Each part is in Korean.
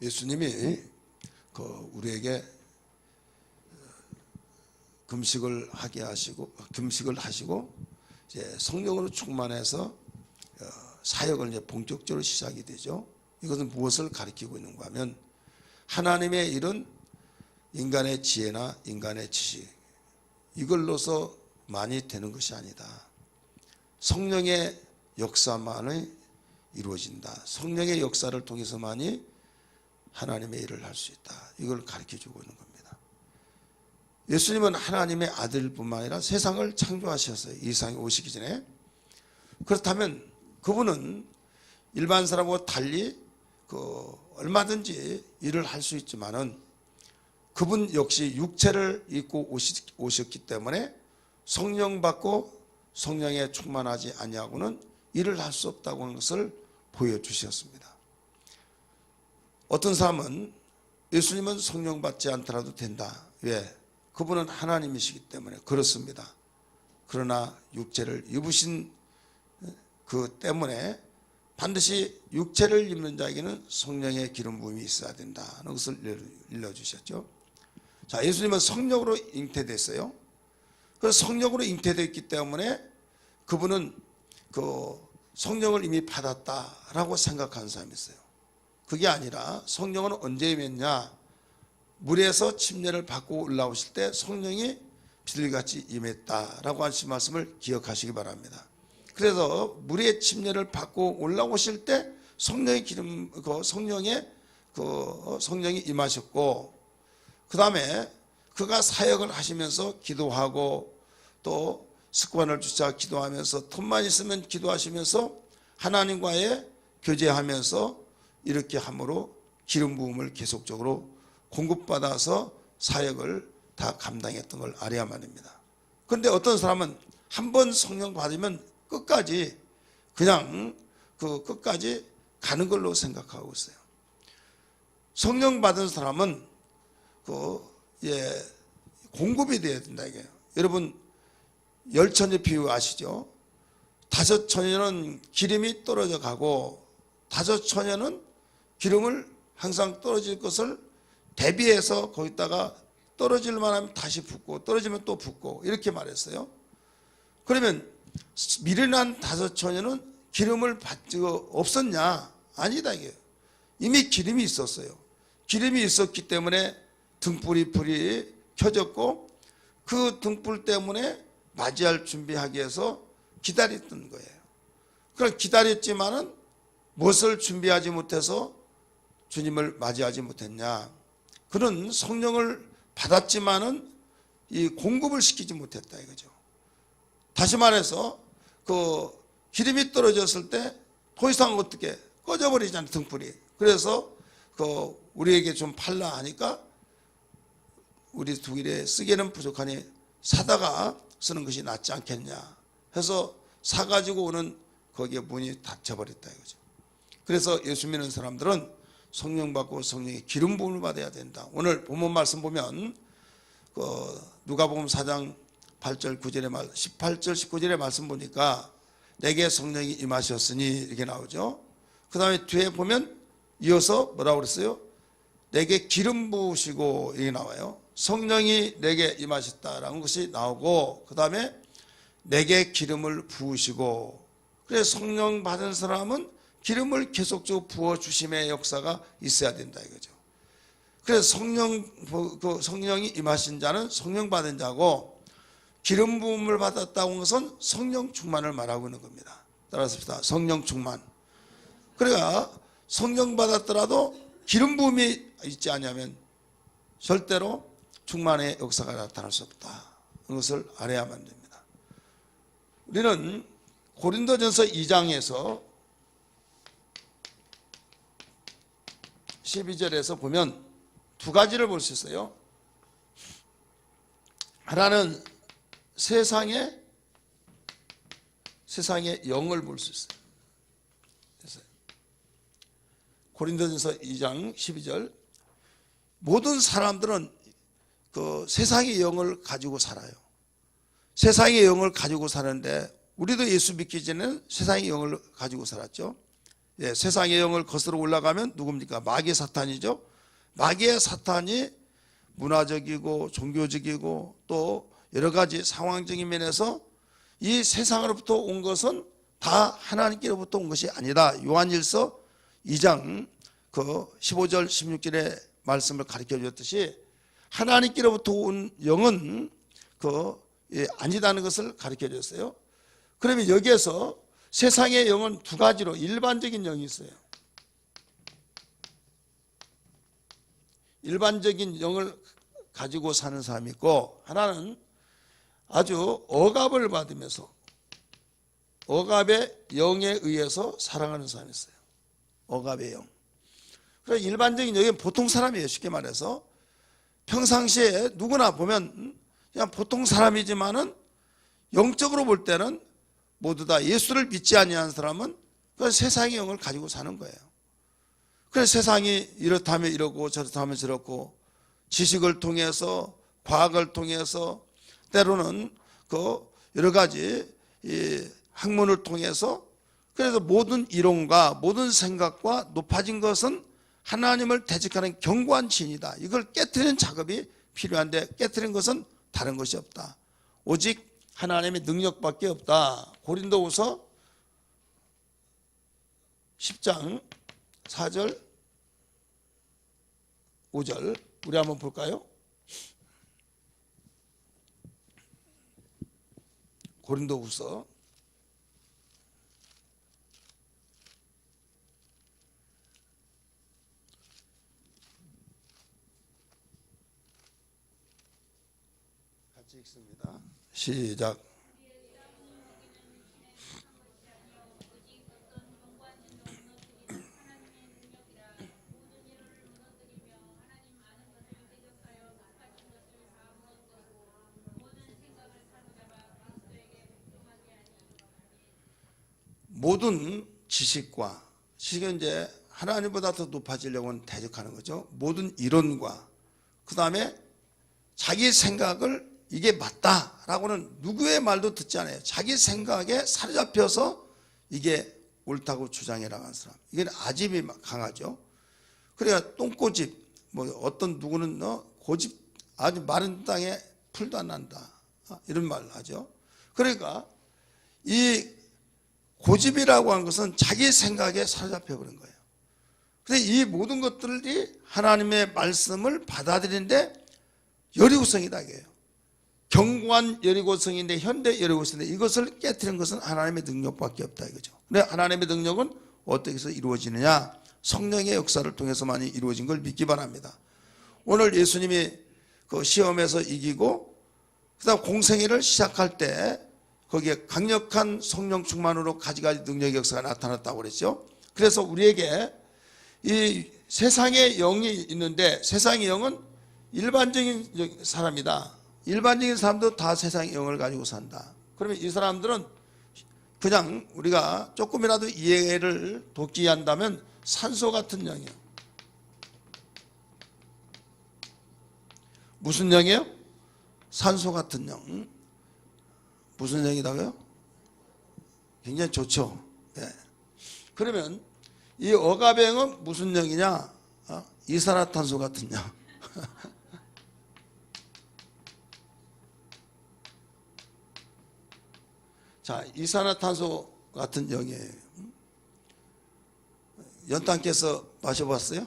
예수님이 우리에게 금식을 하시고 이제 성령으로 충만해서 사역을 이제 본격적으로 시작이 되죠. 이것은 무엇을 가리키고 있는가 하면 하나님의 일은 인간의 지혜나 인간의 지식 이걸로서 많이 되는 것이 아니다. 성령의 역사만이 이루어진다. 성령의 역사를 통해서만이 하나님의 일을 할 수 있다. 이걸 가르쳐주고 있는 겁니다. 예수님은 하나님의 아들뿐만 아니라 세상을 창조하셨어요. 이 세상에 오시기 전에. 그렇다면 그분은 일반 사람과 달리 얼마든지 일을 할 수 있지만은 그분 역시 육체를 입고 오셨기 때문에 성령 받고 성령에 충만하지 아니하고는 일을 할 수 없다고 하는 것을 보여주셨습니다. 어떤 사람은 예수님은 성령 받지 않더라도 된다. 왜? 그분은 하나님이시기 때문에 그렇습니다. 그러나 육체를 입으신 그 때문에 반드시 육체를 입는 자에게는 성령의 기름 부음이 있어야 된다는 것을 일러주셨죠. 자, 예수님은 성령으로 잉태됐어요. 그래서 성령으로 잉태됐기 때문에 그분은 성령을 이미 받았다라고 생각하는 사람이 있어요. 그게 아니라 성령은 언제 임했냐? 물에서 침례를 받고 올라오실 때 성령이 비둘기같이 임했다라고 하신 말씀을 기억하시기 바랍니다. 그래서 물의 침례를 받고 올라오실 때 성령의 성령이 임하셨고, 그 다음에 그가 사역을 하시면서 기도하고 또 습관을 주자 기도하면서 틈만 있으면 기도하시면서 하나님과의 교제하면서 이렇게 함으로 기름 부음을 계속적으로 공급받아서 사역을 다 감당했던 걸 알아야만 합니다. 그런데 어떤 사람은 한 번 성령 받으면 끝까지 그냥 끝까지 가는 걸로 생각하고 있어요. 성령 받은 사람은 공급이 돼야 된다 이게요. 여러분 열천재 비유 아시죠? 5처녀는 기름이 떨어져 가고 5처녀는 기름을 항상 떨어질 것을 대비해서 거기다가 떨어질 만하면 다시 붓고 떨어지면 또 붓고 이렇게 말했어요. 그러면 미련한 5처녀는 기름을 받지 없었냐? 아니다 이게. 이미 기름이 있었어요. 기름이 있었기 때문에 불이 켜졌고 그 등불 때문에 맞이할 준비하기 위해서 기다렸던 거예요. 그럼 기다렸지만은 무엇을 준비하지 못해서 주님을 맞이하지 못했냐? 그는 성령을 받았지만은 이 공급을 시키지 못했다 이거죠. 다시 말해서 기름이 떨어졌을 때 더 이상 어떻게 꺼져버리잖아요 등불이. 그래서 우리에게 좀 팔라 하니까 우리 두 길에 쓰기에는 부족하니 사다가 쓰는 것이 낫지 않겠냐 해서 사가지고 오는 거기에 문이 닫혀버렸다 이거죠. 그래서 예수 믿는 사람들은 성령 받고 성령의 기름 부음을 받아야 된다. 오늘 본문 말씀 보면 누가복음 4장 8절 9절의 18절 19절의 말씀 보니까 내게 성령이 임하셨으니 이렇게 나오죠. 그 다음에 뒤에 보면 이어서 뭐라고 그랬어요? 내게 기름 부으시고 이게 나와요. 성령이 내게 임하셨다라는 것이 나오고 그 다음에 내게 기름을 부으시고, 그래서 성령 받은 사람은 기름을 계속적으로 부어주심의 역사가 있어야 된다 이거죠. 그래서 성령이 임하신 자는 성령 받은 자고 기름 부음을 받았다고 하는 것은 성령 충만을 말하고 있는 겁니다. 따라서 성령 충만. 그러니까 성령 받았더라도 기름 부음이 있지 않으면 절대로 충만의 역사가 나타날 수 없다. 그것을 알아야만 됩니다. 우리는 고린도전서 2장에서 12절에서 보면 두 가지를 볼 수 있어요. 하나는 세상의 영을 볼 수 있어요. 고린도전서 2장 12절 모든 사람들은 세상의 영을 가지고 살아요. 세상의 영을 가지고 사는데 우리도 예수 믿기 전에는 세상의 영을 가지고 살았죠. 예, 세상의 영을 거스러 올라가면 누굽니까? 마귀의 사탄이죠. 마귀의 사탄이 문화적이고 종교적이고 또 여러 가지 상황적인 면에서 이 세상으로부터 온 것은 다 하나님께로부터 온 것이 아니다. 요한일서 2장 그 15절 16절의 말씀을 가르쳐 주었듯이 하나님께로부터 온 영은 아니다는 것을 가르쳐 줬어요. 그러면 여기에서 세상의 영은 두 가지로 일반적인 영이 있어요. 일반적인 영을 가지고 사는 사람이 있고, 하나는 아주 억압을 받으면서 억압의 영에 의해서 살아가는 사람이 있어요. 억압의 영. 그래서 일반적인 영은 보통 사람이에요. 쉽게 말해서 평상시에 누구나 보면 그냥 보통 사람이지만은 영적으로 볼 때는 모두 다 예수를 믿지 아니하는 사람은 그 세상의 영을 가지고 사는 거예요. 그래서 세상이 이렇다면 이러고 저렇다면 저렇고, 지식을 통해서 과학을 통해서 때로는 그 여러 가지 이 학문을 통해서, 그래서 모든 이론과 모든 생각과 높아진 것은 하나님을 대적하는 견고한 진이다. 이걸 깨트리는 작업이 필요한데, 깨트리는 것은 다른 것이 없다. 오직 하나님의 능력밖에 없다. 고린도후서 10장 4절 5절 우리 한번 볼까요? 고린도후서 같이 읽습니다. 시작. 모든 지식은 이제 하나님보다 더 높아지려고는 대적하는 거죠. 모든 이론과 그 다음에 자기 생각을 이게 맞다라고는 누구의 말도 듣지 않아요. 자기 생각에 사로잡혀서 이게 옳다고 주장해 나가는 사람, 이게 아집이 강하죠. 그래야 똥꼬집, 뭐 어떤 누구는 고집, 아주 마른 땅에 풀도 안 난다, 이런 말 하죠. 그러니까 이 고집이라고 하는 것은 자기 생각에 사로잡혀 버린 거예요. 근데 이 모든 것들이 하나님의 말씀을 받아들이는데 여리고성이다 이게요. 견고한 여리고성인데, 현대 여리고성인데, 이것을 깨트리는 것은 하나님의 능력밖에 없다 이거죠. 근데 하나님의 능력은 어떻게 해서 이루어지느냐? 성령의 역사를 통해서만이 이루어진 걸 믿기 바랍니다. 오늘 예수님이 그 시험에서 이기고 그다음 공생애를 시작할 때 거기에 강력한 성령 충만으로 가지가지 능력의 역사가 나타났다고 그랬죠. 그래서 우리에게 이 세상의 영이 있는데, 세상의 영은 일반적인 사람이다. 일반적인 사람도 다 세상의 영을 가지고 산다. 그러면 이 사람들은 그냥 우리가 조금이라도 이해를 돕기 한다면 산소 같은 영이에요. 무슨 영이에요? 산소 같은 영. 무슨 영이라고요? 굉장히 좋죠. 네. 그러면 이 억압의 영은 무슨 영이냐? 이산화탄소 같은 영. 자, 이산화탄소 같은 영이에요. 연탄께서 마셔봤어요?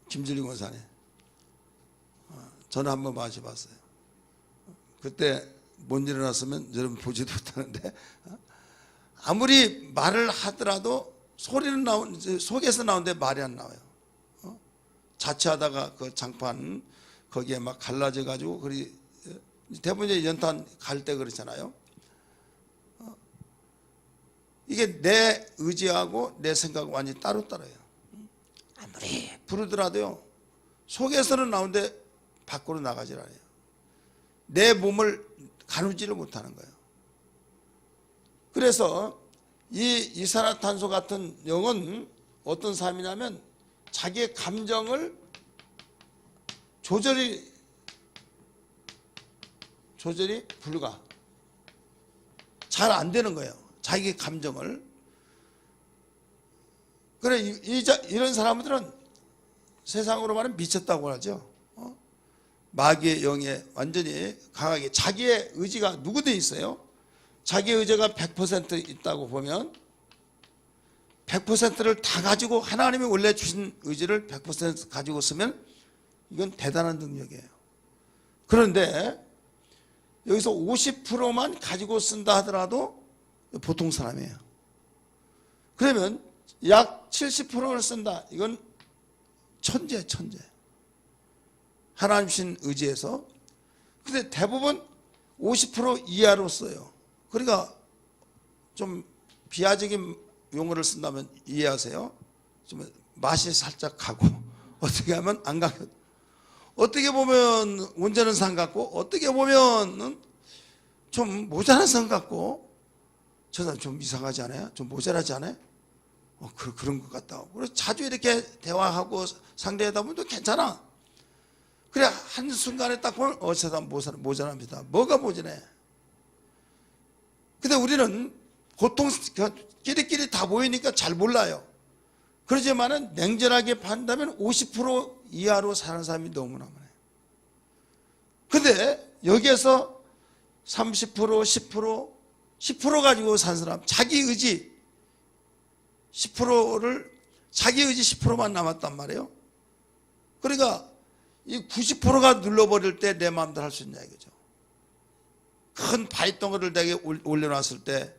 김진리 권사님. 저는 한번 마셔봤어요. 그때 못 일어났으면 여러분 보지도 못하는데, 아무리 말을 하더라도 소리는 속에서 나오는데 말이 안 나와요. 자취하다가 그 장판 거기에 막 갈라져 가지고, 대부분 이제 연탄 갈 때 그렇잖아요. 이게 내 의지하고 내 생각은 완전히 따로따로예요. 아무리 부르더라도요, 속에서는 나오는데 밖으로 나가질 않아요. 내 몸을 가누지를 못하는 거예요. 그래서 이 이산화탄소 같은 영은 어떤 사람이냐면 자기의 감정을 조절이 불가, 잘 안 되는 거예요. 자기 감정을. 그래, 이런 사람들은 세상으로 말하면 미쳤다고 하죠. 마귀의 영에 완전히 강하게 자기의 의지가 누구든 있어요. 자기의 의지가 100% 있다고 보면 100%를 다 가지고 하나님이 원래 주신 의지를 100% 가지고 쓰면 이건 대단한 능력이에요. 그런데 여기서 50%만 가지고 쓴다 하더라도 보통 사람이에요. 그러면 약 70%를 쓴다. 이건 천재. 하나님 주신 의지에서. 근데 대부분 50% 이하로 써요. 그러니까 좀 비하적인 용어를 쓴다면 이해하세요. 좀 맛이 살짝 가고 어떻게 하면 안 가고, 어떻게 보면 온전한 산 같고 어떻게 보면 좀 모자란 산 같고, 저 사람 좀 이상하지 않아요? 좀 모자라지 않아요? 그런 것 같다고. 그래서 자주 이렇게 대화하고 상대하다 보면 또 괜찮아. 그래, 한순간에 딱 보면 저 사람 모자랍니다. 뭐가 모자래? 근데 우리는 보통 끼리끼리 다 보이니까 잘 몰라요. 그러지만은 냉정하게 판다면 50% 이하로 사는 사람이 너무나 많아요. 근데 여기에서 30%, 10% 가지고 산 사람, 자기 의지 10%만 남았단 말이에요. 그러니까 이 90%가 눌러버릴 때 내 마음대로 할 수 있냐 이거죠. 큰 바위덩어리를 내게 올려놨을 때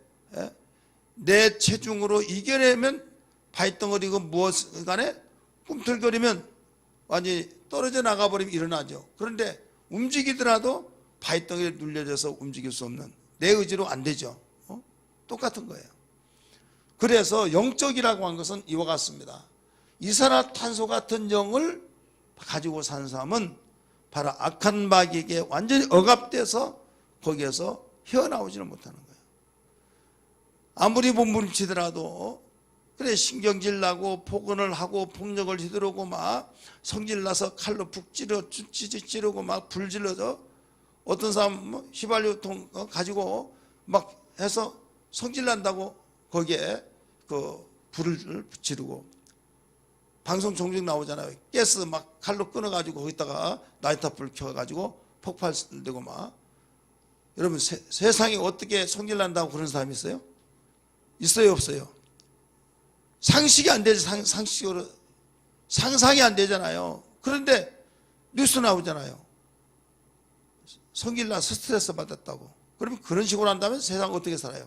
내 체중으로 이겨내면 바위덩어리고 무엇 간에 꿈틀거리면 완전히 떨어져 나가버리면 일어나죠. 그런데 움직이더라도 바위덩어리에 눌려져서 움직일 수 없는, 내 의지로 안 되죠. 똑같은 거예요. 그래서 영적이라고 한 것은 이와 같습니다. 이산화탄소 같은 영을 가지고 사는 사람은 바로 악한 마귀에게 완전히 억압돼서 거기에서 헤어나오지를 못하는 거예요. 아무리 몸부림치더라도 그래, 신경질 나고 폭언을 하고 폭력을 휘두르고 막 성질 나서 칼로 푹 찌르고 막 불 질러서, 어떤 사람 휘발유통 가지고 막 해서 성질 난다고 거기에 그 불을 지르고, 방송 종종 나오잖아요. 가스 막 칼로 끊어가지고 거기다가 라이터 불 켜가지고 폭발되고 막. 여러분, 세상에 어떻게 성질 난다고 그런 사람이 있어요? 있어요, 없어요? 상식이 안 되지. 상식으로 상상이 안 되잖아요. 그런데 뉴스 나오잖아요. 성질 나서 스트레스 받았다고. 그러면 그런 식으로 한다면 세상 어떻게 살아요?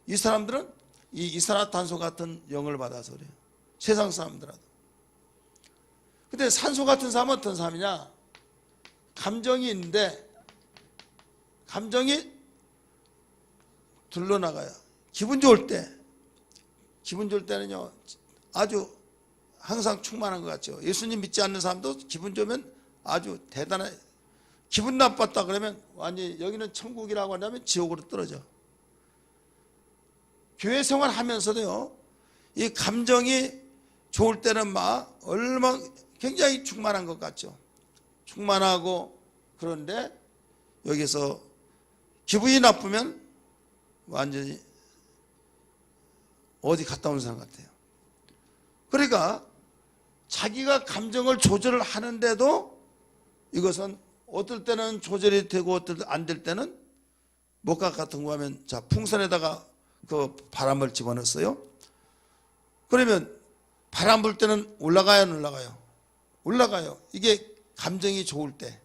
이 사람들은 이 이산화탄소 같은 영을 받아서 그래요. 세상 사람들은. 근데 산소 같은 사람은 어떤 사람이냐? 감정이 있는데 감정이 둘러나가요. 기분 좋을 때는요 아주 항상 충만한 것 같죠. 예수님 믿지 않는 사람도 기분 좋으면 아주 대단해. 기분 나빴다 그러면 완전히 여기는 천국이라고 한다면 지옥으로 떨어져. 교회 생활하면서도요, 이 감정이 좋을 때는 막 얼마나 굉장히 충만한 것 같죠. 충만하고, 그런데 여기서 기분이 나쁘면 완전히 어디 갔다 온 사람 같아요. 그러니까 자기가 감정을 조절을 하는데도 이것은 어떨 때는 조절이 되고 어떨 때 안 될 때는, 목각 같은 거 하면 자 풍선에다가 그 바람을 집어넣었어요. 그러면 바람 불 때는 올라가요, 안 올라가요? 올라가요. 이게 감정이 좋을 때.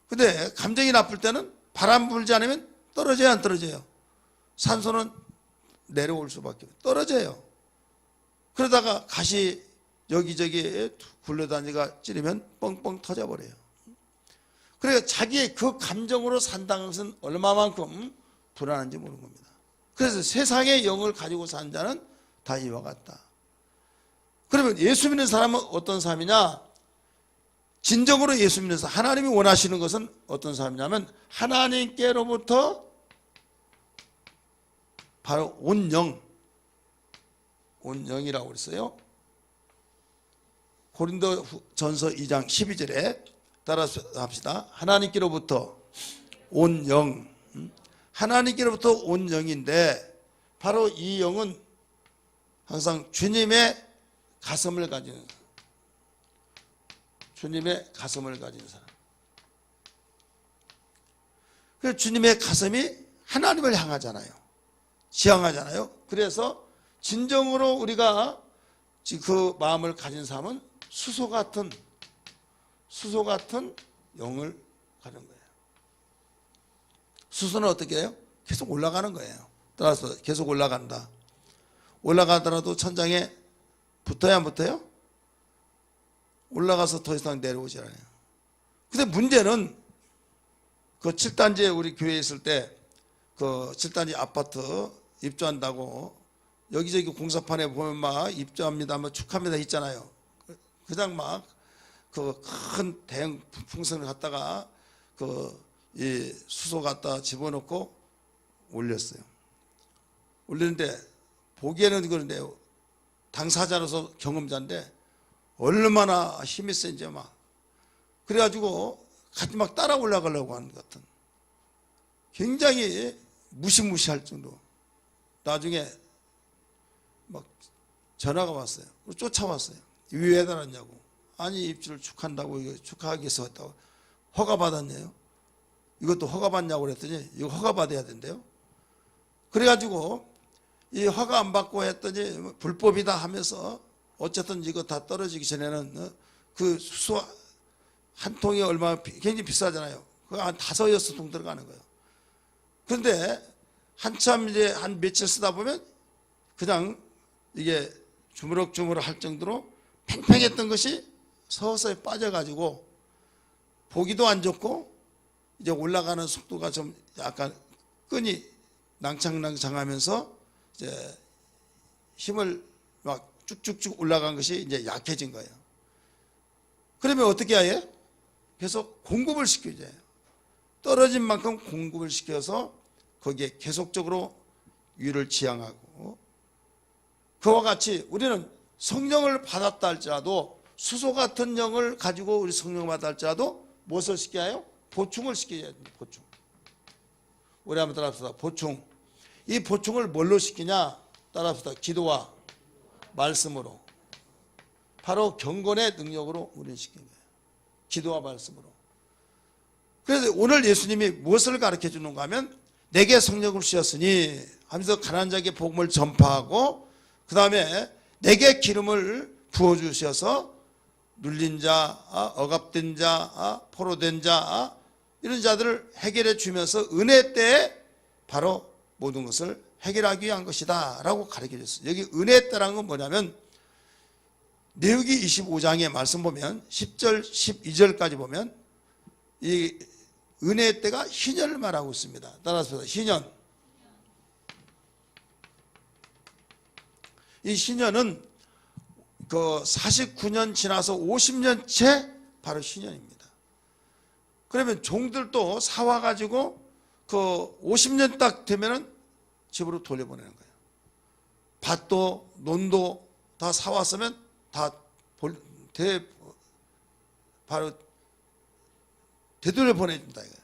근데 감정이 나쁠 때는 바람 불지 않으면 떨어져요, 안 떨어져요? 산소는 내려올 수밖에 없어요. 떨어져요. 그러다가 가시 여기저기 굴러다니가 찌르면 뻥뻥 터져버려요. 그러니까 자기의 그 감정으로 산다는 것은 얼마만큼 불안한지 모르는 겁니다. 그래서 세상의 영을 가지고 산 자는 다 이와 같다. 그러면 예수 믿는 사람은 어떤 사람이냐? 진정으로 예수 믿는 사람, 하나님이 원하시는 것은 어떤 사람이냐면 하나님께로부터 바로 온 영이라고 그랬어요. 고린도전서 2장 12절에 따라서 합시다. 하나님께로부터 온 영, 하나님께로부터 온 영인데 바로 이 영은 항상 주님의 가슴을 가지는 사람. 주님의 가슴을 가진 사람. 그래서 주님의 가슴이 하나님을 향하잖아요. 지향하잖아요. 그래서 진정으로 우리가 그 마음을 가진 사람은 수소 같은 영을 가는 거예요. 수소는 어떻게 해요? 계속 올라가는 거예요. 따라서 계속 올라간다. 올라가더라도 천장에 붙어야 안 붙어요? 올라가서 더 이상 내려오지 않아요. 근데 문제는 그 7단지에 우리 교회에 있을 때 그 7단지 아파트 입주한다고 여기저기 공사판에 보면 막 입주합니다, 뭐 축하합니다 있잖아요. 그냥 막 그 큰 대형 풍선을 갖다가 그 이 수소 갖다 집어넣고 올렸어요. 올리는데 보기에는 그런데 당사자로서 경험자인데 얼마나 힘이 센지 막 그래가지고 같이 막 따라 올라가려고 하는 것 같은 굉장히 무시무시할 정도. 나중에 막 전화가 왔어요. 쫓아왔어요. 왜 달았냐고. 아니 입주를 축한다고 이거 축하하기 위해서 했다고. 허가 받았네요. 이것도 허가 받냐고 그랬더니 이거 허가 받아야 된대요. 그래가지고 이 허가 안 받고 했더니 불법이다 하면서 어쨌든 이거 다 떨어지기 전에는 그 수소 한 통이 얼마 굉장히 비싸잖아요. 그거 한 5, 6통 들어가는 거예요. 그런데 한참 이제 한 며칠 쓰다 보면 그냥 이게 주무럭주무럭 할 정도로 팽팽했던 것이 서서히 빠져가지고 보기도 안 좋고 이제 올라가는 속도가 좀 약간 끈이 낭창낭창하면서 이제 힘을 막 쭉쭉쭉 올라간 것이 이제 약해진 거예요. 그러면 어떻게 해야 해? 계속 공급을 시켜줘야 해요. 떨어진 만큼 공급을 시켜서 거기에 계속적으로 위를 지향하고 그와 같이 우리는 성령을 받았다 할지라도 수소 같은 영을 가지고 우리 성령을 받았다 할지라도 무엇을 시켜야 해요? 보충을 시켜야 됩니다. 보충. 우리 한번 따라합시다. 보충. 이 보충을 뭘로 시키냐? 따라합시다. 기도와 말씀으로. 바로 경건의 능력으로 우리는 시킨 거예요. 기도와 말씀으로. 그래서 오늘 예수님이 무엇을 가르쳐 주는가 하면 내게 성령을 주셨으니 하면서 가난한 자에게 복음을 전파하고 그 다음에 내게 기름을 부어주셔서 눌린 자, 억압된 자, 포로된 자 이런 자들을 해결해 주면서 은혜 때에 바로 모든 것을 해결하기 위한 것이다 라고 가르쳐 줬어요. 여기 은혜 때라는 건 뭐냐면 레위기 25장의 말씀 보면 10절 12절까지 보면 이 은혜 때가 희년을 말하고 있습니다. 따라서 희년. 이 희년은 그 49년 지나서 50년째 바로 희년입니다. 그러면 종들도 사와가지고 그 50년 딱 되면은 집으로 돌려보내는 거예요. 밭도 논도 다 사왔으면 다 바로 되돌려 보내준다 이거예요.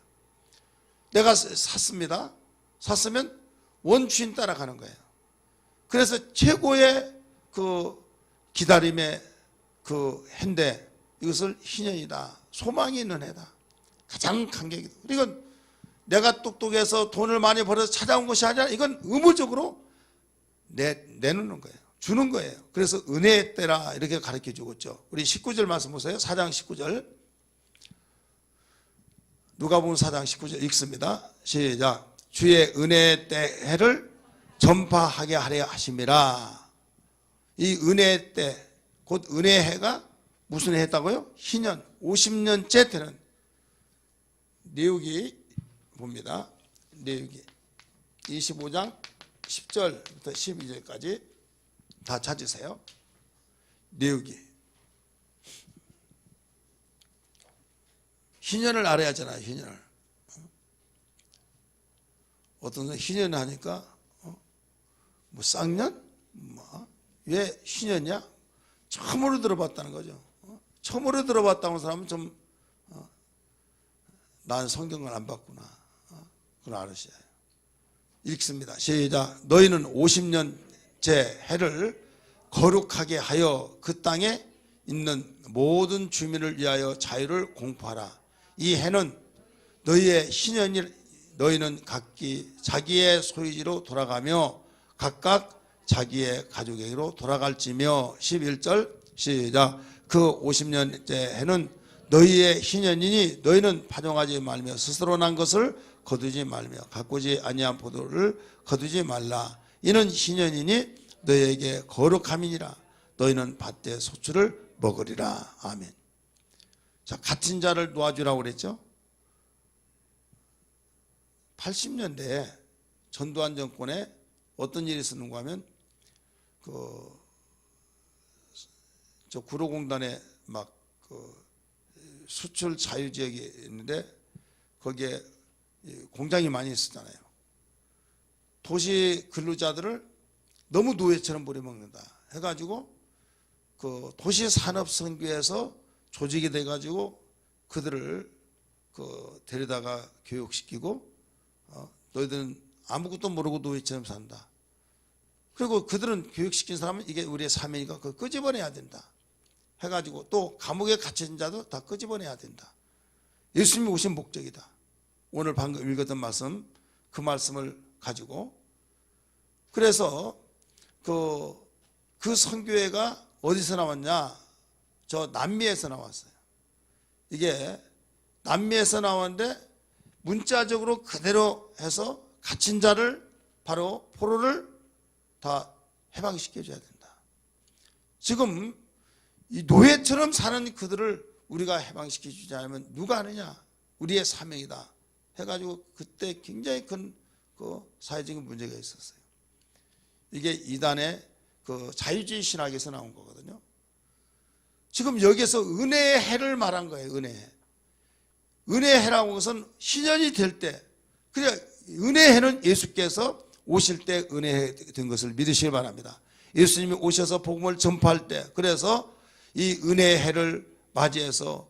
내가 샀습니다. 샀으면 원주인 따라가는 거예요. 그래서 최고의 그 기다림의 그 해인데 이것을 희년이다. 소망이 있는 해다. 가장 간격이다. 이건 내가 똑똑해서 돈을 많이 벌어서 찾아온 것이 아니라 이건 의무적으로 내놓는 거예요. 주는 거예요. 그래서 은혜의 때라 이렇게 가르쳐 주고 있죠. 우리 19절 말씀 보세요. 4장 19절. 누가복음 4장 19절 읽습니다. 시작. 주의 은혜의 때 해를 전파하게 하려 하심이라. 이 은혜의 때 곧 은혜의 해가 무슨 해였다고요? 희년 50년째 되는 레위기 봅니다. 레위기 25장 10절부터 12절까지 다 찾으세요. 레위기. 희년을 알아야 하잖아요. 희년을. 어떤 사람 희년을 하니까 뭐 쌍년? 왜 희년이야? 처음으로 들어봤다는 거죠. 처음으로 들어봤다는 사람은 좀 난 성경을 안 봤구나. 그걸 알으셔야 해요. 읽습니다. 시작. 너희는 50년째 해를 거룩하게 하여 그 땅에 있는 모든 주민을 위하여 자유를 공포하라. 이 해는 너희의 희년이 너희는 각기 자기의 소유지로 돌아가며 각각 자기의 가족에게로 돌아갈지며 11절 시작. 그 50년째 해는 너희의 희년이니 너희는 파종하지 말며 스스로 난 것을 거두지 말며 가꾸지 아니한 포도를 거두지 말라. 이는 희년이니 너희에게 거룩함이니라. 너희는 밭의 소출을 먹으리라. 아멘. 자, 갇힌 자를 놓아주라고 그랬죠. 80년대에 전두환 정권에 어떤 일이 있었는가 하면 저 구로공단에 막 수출 자유 지역이 있는데 거기에 공장이 많이 있었잖아요. 도시 근로자들을 너무 노예처럼 부려먹는다 해가지고 그 도시산업선교에서 조직이 돼가지고 그들을 데려다가 교육시키고 너희들은 아무것도 모르고 노예처럼 산다. 그리고 그들은 교육시킨 사람은 이게 우리의 사명이니까 그걸 끄집어내야 된다 해가지고 또 감옥에 갇힌 자도 다 끄집어내야 된다. 예수님이 오신 목적이다. 오늘 방금 읽었던 말씀, 그 말씀을 가지고 그래서 그 선교회가 어디서 나왔냐? 저 남미에서 나왔어요. 이게 남미에서 나왔는데 문자적으로 그대로 해서 갇힌 자를 바로 포로를 다 해방시켜줘야 된다. 지금 이 노예처럼 사는 그들을 우리가 해방시켜주지 않으면 누가 하느냐? 우리의 사명이다 해가지고 그때 굉장히 큰 사회적인 문제가 있었어요. 이게 이단의 자유주의 신학에서 나온 거거든요. 지금 여기서 은혜의 해를 말한 거예요. 은혜의 해라고 하는 것은 희년이 될 때, 그래 은혜의 해는 예수께서 오실 때 은혜해 된 것을 믿으시기 바랍니다. 예수님이 오셔서 복음을 전파할 때, 그래서 이 은혜의 해를 맞이해서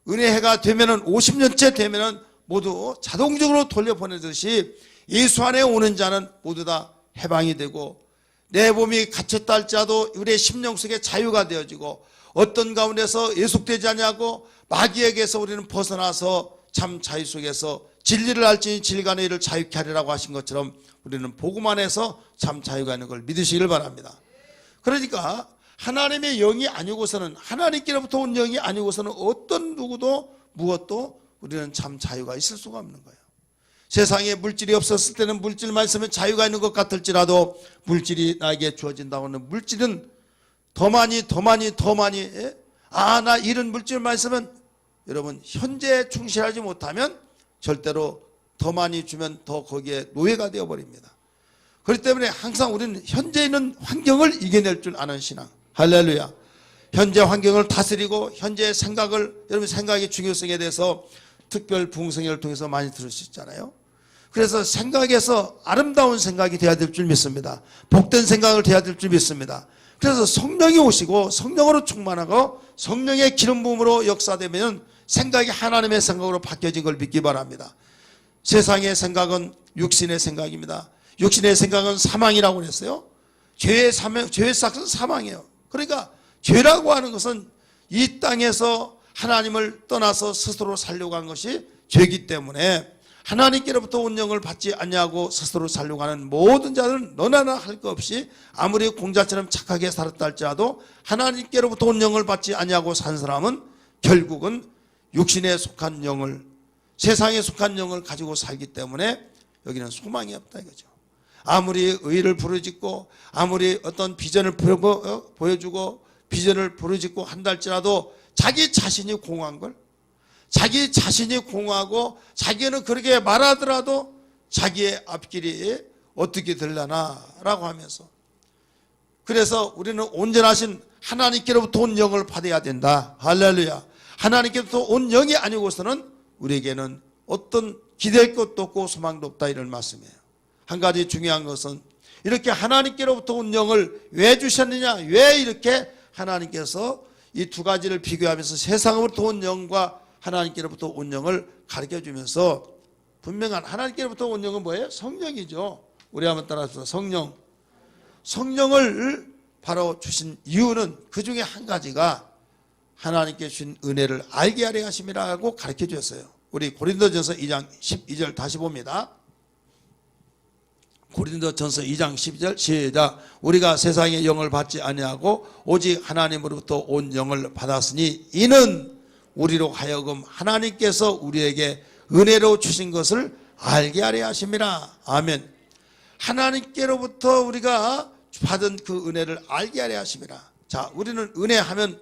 은혜의 해가 되면은 50년째 되면은 모두 자동적으로 돌려보내듯이 예수 안에 오는 자는 모두 다 해방이 되고 내 몸이 갇혔다 할지라도 우리의 심령 속에 자유가 되어지고 어떤 가운데서 예속되지 않냐고 마귀에게서 우리는 벗어나서 참 자유 속에서 진리를 알지니 진리가 너희를 자유케 하리라고 하신 것처럼 우리는 복음 안에서 참 자유가 있는 걸 믿으시길 바랍니다. 그러니까 하나님의 영이 아니고서는, 하나님께로부터 온 영이 아니고서는 어떤 누구도 무엇도 우리는 참 자유가 있을 수가 없는 거예요. 세상에 물질이 없었을 때는 물질만 있으면 자유가 있는 것 같을지라도 물질이 나에게 주어진다고 하는 물질은 더 많이 나 이런 물질만 있으면 여러분 현재에 충실하지 못하면 절대로 더 많이 주면 더 거기에 노예가 되어버립니다. 그렇기 때문에 항상 우리는 현재 있는 환경을 이겨낼 줄 아는 신앙. 할렐루야. 현재 환경을 다스리고 현재의 생각을, 여러분 생각의 중요성에 대해서 특별 부흥성회를 통해서 많이 들으셨잖아요. 그래서 생각에서 아름다운 생각이 돼야 될 줄 믿습니다. 복된 생각을 돼야 될 줄 믿습니다. 그래서 성령이 오시고 성령으로 충만하고 성령의 기름 부음으로 역사되면 생각이 하나님의 생각으로 바뀌어진 걸 믿기 바랍니다. 세상의 생각은 육신의 생각입니다. 육신의 생각은 사망이라고 그랬어요. 죄의 싹은 사망이에요. 그러니까 죄라고 하는 것은 이 땅에서 하나님을 떠나서 스스로 살려고 한 것이 죄이기 때문에 하나님께로부터 온 영을 받지 않냐고 스스로 살려고 하는 모든 자들은 너나나 할 것 없이 아무리 공자처럼 착하게 살았다 할지라도 하나님께로부터 온 영을 받지 않냐고 산 사람은 결국은 육신에 속한 영을, 세상에 속한 영을 가지고 살기 때문에 여기는 소망이 없다 이거죠. 아무리 의를 부르짖고 아무리 어떤 비전을 보여주고 비전을 부르짖고 한다 할지라도 자기 자신이 공허한 걸, 자기 자신이 공허하고 자기는 그렇게 말하더라도 자기의 앞길이 어떻게 되려나 라고 하면서, 그래서 우리는 온전하신 하나님께로부터 온 영을 받아야 된다. 할렐루야. 하나님께로부터 온 영이 아니고서는 우리에게는 어떤 기댈 것도 없고 소망도 없다 이런 말씀이에요. 한 가지 중요한 것은 이렇게 하나님께로부터 온 영을 왜 주셨느냐, 왜 이렇게 하나님께서 이 두 가지를 비교하면서 세상으로부터 온 영과 하나님께로부터 온 영을 가르쳐주면서 분명한 하나님께로부터 온 영은 뭐예요? 성령이죠. 우리 한번 따라서 성령. 성령을 바로 주신 이유는 그 중에 한 가지가 하나님께 주신 은혜를 알게 하려 하심이라고 가르쳐 주셨어요. 우리 고린도전서 2장 12절 다시 봅니다. 고린도전서 2장 12절 시작. 우리가 세상의 영을 받지 아니하고 오직 하나님으로부터 온 영을 받았으니 이는 우리로 하여금 하나님께서 우리에게 은혜로 주신 것을 알게 하려 하심이라. 아멘. 하나님께로부터 우리가 받은 그 은혜를 알게 하려 하심이라. 자, 우리는 은혜하면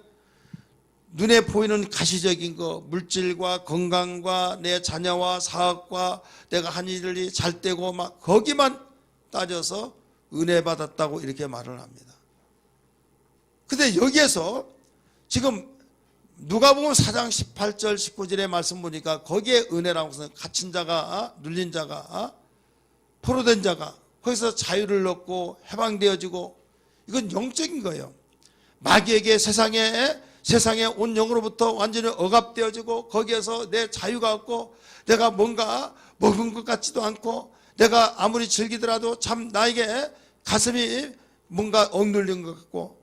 눈에 보이는 가시적인 거, 물질과 건강과 내 자녀와 사업과 내가 한 일이 잘 되고 막 거기만 따져서 은혜 받았다고 이렇게 말을 합니다. 근데 여기에서 지금 누가복음 4장 18절 19절의 말씀 보니까 거기에 은혜라고 해서 갇힌 자가 눌린 자가 포로된 자가 거기서 자유를 얻고 해방되어지고 이건 영적인 거예요. 마귀에게 세상에 온 영으로부터 완전히 억압되어지고 거기에서 내 자유가 없고 내가 뭔가 먹은 것 같지도 않고 내가 아무리 즐기더라도 참 나에게 가슴이 뭔가 억눌린 것 같고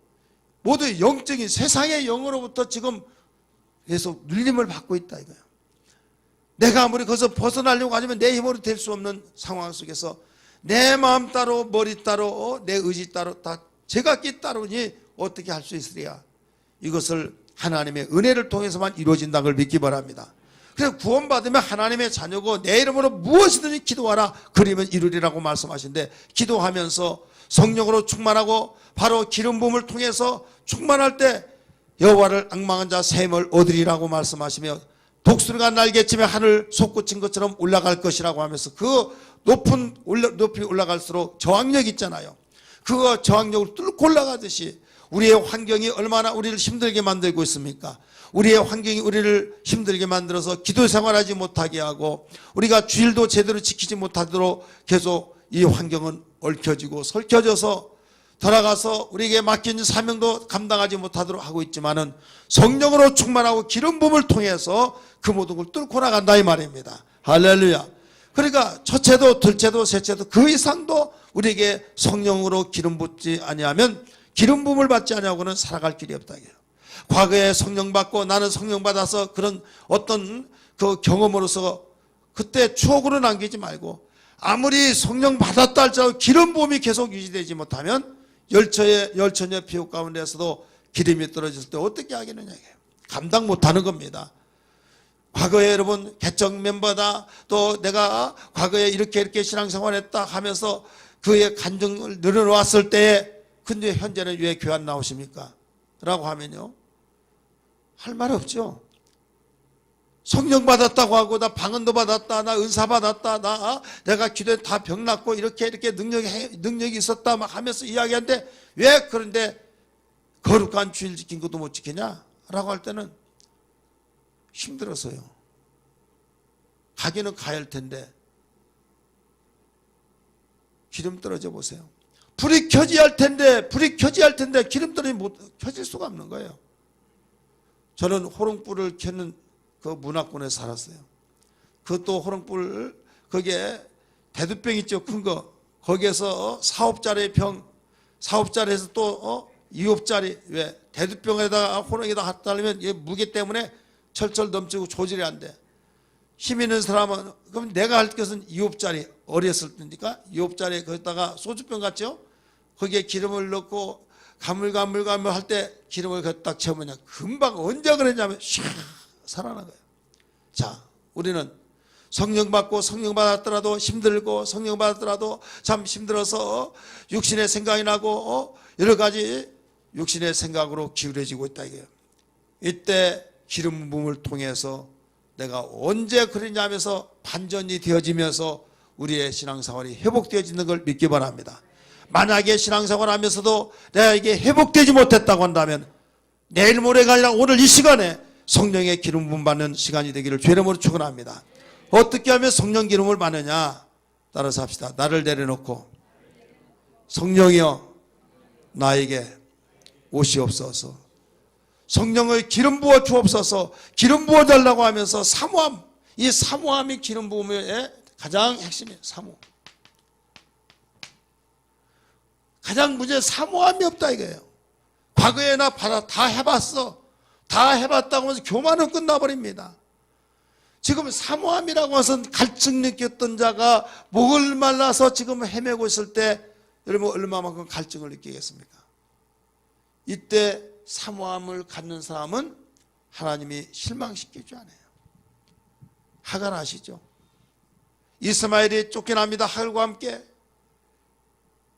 모두 영적인 세상의 영으로부터 지금 계속 눌림을 받고 있다 이거예요. 내가 아무리 거기서 벗어나려고 하지만 내 힘으로 될 수 없는 상황 속에서 내 마음 따로 머리 따로 내 의지 따로 다 제각기 따로니 어떻게 할 수 있으랴. 이것을 하나님의 은혜를 통해서만 이루어진다는 걸 믿기 바랍니다. 그래서 구원받으면 하나님의 자녀고 내 이름으로 무엇이든지 기도하라 그러면 이루리라고 말씀하시는데 기도하면서 성령으로 충만하고 바로 기름 부음을 통해서 충만할 때 여호와를 앙망한 자 샘을 얻으리라고 말씀하시며 독수리가 날개치며 하늘 솟구친 것처럼 올라갈 것이라고 하면서 그 높이 올라갈수록 저항력 있잖아요. 그거 저항력을 뚫고 올라가듯이 우리의 환경이 얼마나 우리를 힘들게 만들고 있습니까? 우리의 환경이 우리를 힘들게 만들어서 기도 생활하지 못하게 하고 우리가 주일도 제대로 지키지 못하도록 계속 이 환경은 얽혀지고 설켜져서 돌아가서 우리에게 맡긴 사명도 감당하지 못하도록 하고 있지만은 성령으로 충만하고 기름 부음을 통해서 그 모든 걸 뚫고 나간다 이 말입니다. 할렐루야. 그러니까 첫째도 둘째도 셋째도 그 이상도 우리에게 성령으로 기름 붓지 아니하면 기름 부음을 받지 아니하고는 살아갈 길이 없다. 과거에 성령 받고 나는 성령 받아서 그런 어떤 그 경험으로서 그때 추억으로 남기지 말고 아무리 성령 받았다 할지라도 기름 부음이 계속 유지되지 못하면 열처녀 피우 가운데서도 기름이 떨어졌을 때 어떻게 하겠느냐. 감당 못하는 겁니다. 과거에 여러분 개정 멤버다 또 내가 과거에 이렇게 신앙생활했다 하면서 그의 간증을 늘어놓았을 때에 근데 현재는 왜 교회 안 나오십니까? 라고 하면요 할 말 없죠. 성령 받았다고 하고 나 방언도 받았다 나 은사 받았다 내가 기도에 다 병 낫고 이렇게 능력이 있었다 막 하면서 이야기하는데 왜 그런데 거룩한 주일 지킨 것도 못 지키냐? 라고 할 때는 힘들어서요. 가기는 가야 할 텐데 기름 떨어져 보세요. 불이 켜져야 할 텐데 기름 떨어지면 켜질 수가 없는 거예요. 저는 호롱불을 켜는 그 문화권에 살았어요. 그것도 호롱불 거기에 대두병 있죠 큰 거 거기에서 4홉짜리 병 4홉짜리에서 또 2홉짜리 왜 대두병에다가 호롱에다 갖다 놓으면 이 무게 때문에 철철 넘치고 조절이 안 돼. 힘 있는 사람은 그럼 내가 할 것은 2홉짜리 어렸을 때니까 2홉짜리 거기다가 소주병 같죠? 거기에 기름을 넣고 가물가물 할 때 기름을 딱 채우면 금방 언제 그랬냐면 샥 살아나는 거예요. 자, 우리는 성령 받고 성령 받았더라도 힘들고 성령 받았더라도 참 힘들어서 육신의 생각이 나고 여러 가지 육신의 생각으로 기울어지고 있다 이거예요. 이때 기름 부음을 통해서 내가 언제 그러냐 하면서 반전이 되어지면서 우리의 신앙생활이 회복되어지는 걸 믿기 바랍니다. 만약에 신앙생활 하면서도 내가 이게 회복되지 못했다고 한다면 내일 모레가 아니라 오늘 이 시간에 성령의 기름 부음 받는 시간이 되기를 주의 이름으로 축원합니다. 어떻게 하면 성령 기름을 받느냐? 따라서 합시다. 나를 내려놓고 성령이여 나에게 오시옵소서. 성령의 기름 부어 주옵소서. 기름 부어 달라고 하면서 사모함, 이 사모함이 기름 부음의 가장 핵심이에요. 사모. 가장 문제 사모함이 없다 이거예요. 과거에 나 다 해봤어. 다 해봤다고 해서 교만은 끝나버립니다. 지금 사모함이라고 해서 갈증 느꼈던 자가 목을 말라서 지금 헤매고 있을 때 여러분 얼마만큼 갈증을 느끼겠습니까? 이때 사모함을 갖는 사람은 하나님이 실망시키지 않아요. 하갈 아시죠? 이스마엘이 쫓겨납니다. 하갈과 함께.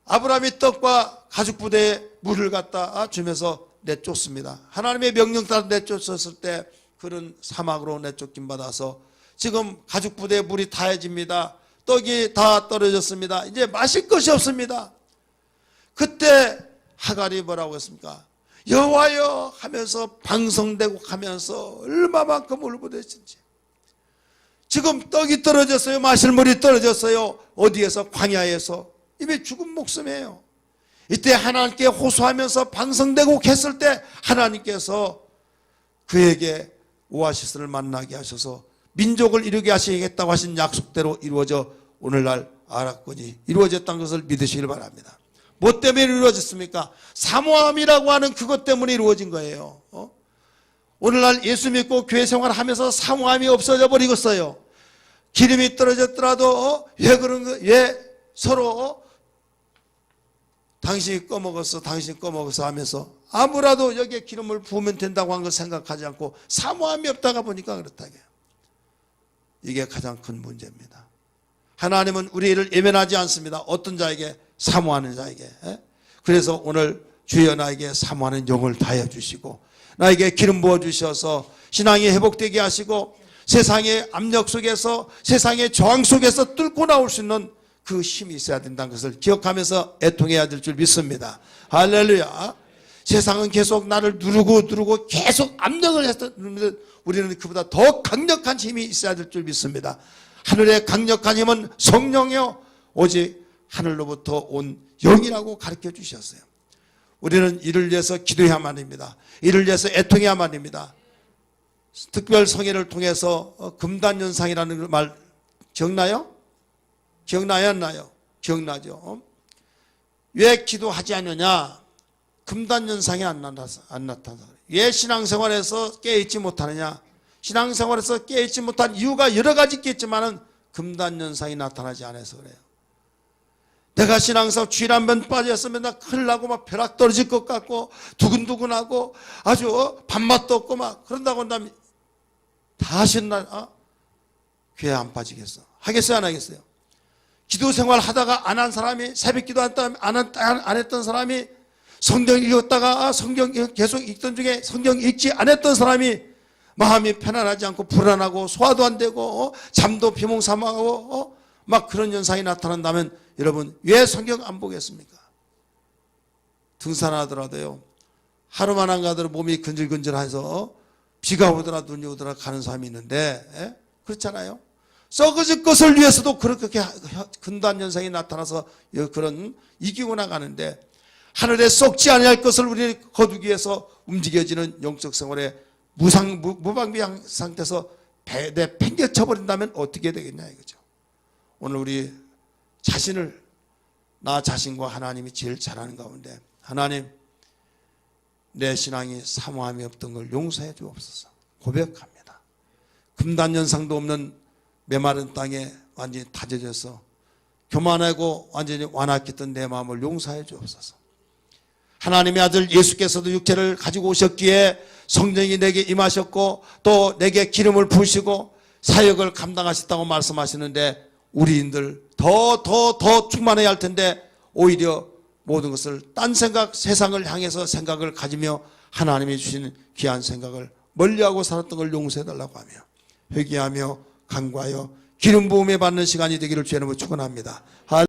아브라함이 떡과 가죽 부대에 물을 갖다 주면서 내쫓습니다. 하나님의 명령 따라 내쫓았을 때 그는 사막으로 내쫓김 받아서 지금 가죽 부대에 물이 다해집니다. 떡이 다 떨어졌습니다. 이제 마실 것이 없습니다. 그때 하갈이 뭐라고 했습니까? 여호와여 하면서 방성대고 하면서 얼마만큼 울부짖은지. 지금 떡이 떨어졌어요. 마실 물이 떨어졌어요. 어디에서? 광야에서. 이미 죽은 목숨이에요. 이때 하나님께 호소하면서 방성대고 했을 때 하나님께서 그에게 오아시스를 만나게 하셔서 민족을 이루게 하시겠다고 하신 약속대로 이루어져 오늘날 아락권이 이루어졌다는 것을 믿으시길 바랍니다. 뭐 때문에 이루어졌습니까? 사모함이라고 하는 그것 때문에 이루어진 거예요. 오늘날 예수 믿고 교회 생활하면서 사모함이 없어져 버리겠어요. 기름이 떨어졌더라도 왜 그런 거? 왜 서로 당신이 꺼먹었어 하면서 아무라도 여기에 기름을 부으면 된다고 한 걸 생각하지 않고 사모함이 없다가 보니까 그렇다고요. 이게 가장 큰 문제입니다. 하나님은 우리 일을 예면하지 않습니다. 어떤 자에게? 사모하는 자에게. 그래서 오늘 주여 나에게 사모하는 영을 다해 주시고 나에게 기름 부어 주셔서 신앙이 회복되게 하시고 세상의 압력 속에서 세상의 저항 속에서 뚫고 나올 수 있는 그 힘이 있어야 된다는 것을 기억하면서 애통해야 될 줄 믿습니다. 할렐루야. 세상은 계속 나를 누르고 계속 압력을 했는데 우리는 그보다 더 강력한 힘이 있어야 될 줄 믿습니다. 하늘의 강력한 힘은 성령이요 오직 하늘로부터 온 영이라고 가르쳐 주셨어요. 우리는 이를 위해서 기도해야만 합니다. 이를 위해서 애통해야만 합니다. 특별 성회를 통해서 금단연상이라는 말 기억나요? 기억나요? 안 나요? 기억나죠? 왜 기도하지 않느냐? 금단연상이 안 나타나서. 왜 신앙생활에서 깨어있지 못하느냐? 신앙생활에서 깨어있지 못한 이유가 여러 가지 있겠지만 금단연상이 나타나지 않아서 그래요. 내가 신앙생활 주일 한 번 빠졌으면 나 큰일 나고 막 벼락 떨어질 것 같고 두근두근하고 아주 밥맛도 없고 막 그런다고 한다면 다시 나 교회 안 빠지겠어. 하겠어요? 안 하겠어요? 기도 생활 하다가 안 한 사람이 새벽 기도 안 했던 사람이 성경 읽었다가 성경 계속 읽던 중에 성경 읽지 않았던 사람이 마음이 편안하지 않고 불안하고 소화도 안 되고 잠도 비몽사몽하고 막 그런 현상이 나타난다면 여러분 왜 성경 안 보겠습니까? 등산하더라도요 하루만 안 가더라도 몸이 근질근질해서 비가 오더라 눈이 오더라 가는 사람이 있는데 그렇잖아요. 썩어질 것을 위해서도 그렇게 근단 현상이 나타나서 그런 이기고 나가는데 하늘에 썩지 아니할 것을 우리 거두기 위해서 움직여지는 영적 생활에 무방비한 상태에서 팽개쳐 버린다면 어떻게 되겠냐 이거죠. 오늘 우리 자신을 나 자신과 하나님이 제일 잘하는 가운데 하나님 내 신앙이 사모함이 없던 걸 용서해 주옵소서 고백합니다. 금단연상도 없는 메마른 땅에 완전히 다져져서 교만하고 완전히 완악했던 내 마음을 용서해 주옵소서. 하나님의 아들 예수께서도 육체를 가지고 오셨기에 성령이 내게 임하셨고 또 내게 기름을 부으시고 사역을 감당하셨다고 말씀하시는데 우리인들 더 충만해야 할 텐데 오히려 모든 것을 딴 생각 세상을 향해서 생각을 가지며 하나님이 주신 귀한 생각을 멀리하고 살았던 걸 용서해달라고 하며 회개하며 간구하여 기름 부음에 받는 시간이 되기를 주의 이름으로 축원합니다.